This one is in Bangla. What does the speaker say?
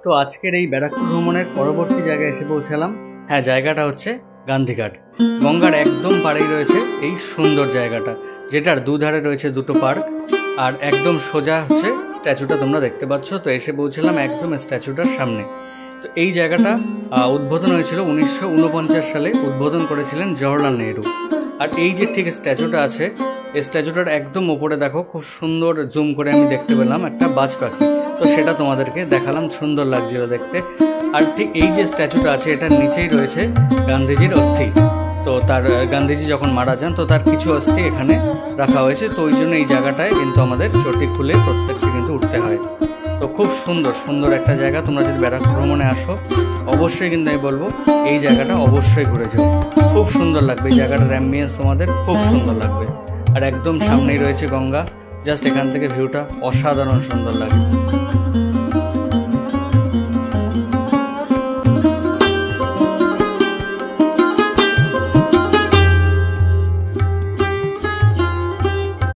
তো আজকের এই ব্যারাকপুর ভ্রমণের পরবর্তী জায়গায় এসে পৌঁছালাম। হ্যাঁ, জায়গাটা হচ্ছে গান্ধীঘাট। গঙ্গার একদম পাড়েই রয়েছে এই সুন্দর জায়গাটা, যেটার দুধারে রয়েছে দুটো পার্ক, আর একদম সোজা হচ্ছে স্ট্যাচুটা তোমরা দেখতে পাচ্ছ। তো এসে পৌঁছালাম একদম স্ট্যাচুটার সামনে। তো এই জায়গাটা উদ্বোধন হয়েছিল 1949 সালে, উদ্বোধন করেছিলেন জওহরলাল নেহরু। আর এই যে ঠিক স্ট্যাচুটা আছে, এই স্ট্যাচুটার একদম ওপরে দেখো, খুব সুন্দর জুম করে আমি দেখতে পেলাম একটা বাজ পাখি। তো সেটা তোমাদেরকে দেখালাম, সুন্দর লাগছিল দেখতে। আর ঠিক এই যে স্ট্যাচুটা আছে, এটার নিচেই রয়েছে গান্ধীজির অস্থি। তো তার গান্ধীজি যখন মারা যান, তো তার কিছু অস্থি এখানে রাখা হয়েছে। তো ওই জন্য এই জায়গাটায় কিন্তু আমাদের চটি খুলে প্রত্যেককে কিন্তু উঠতে হয়। তো খুব সুন্দর সুন্দর একটা জায়গা। তোমরা যদি ব্যারাকপুর ভ্রমণে আসো, অবশ্যই কিন্তু আমি বলবো এই জায়গাটা অবশ্যই ঘুরে যাও। খুব সুন্দর লাগবে এই জায়গাটার অ্যাম্বিয়েন্স, তোমাদের খুব সুন্দর লাগবে। আর একদম সামনেই রয়েছে গঙ্গা। জাস্ট এখান থেকে ভিউটা অসাধারণ সুন্দর লাগে।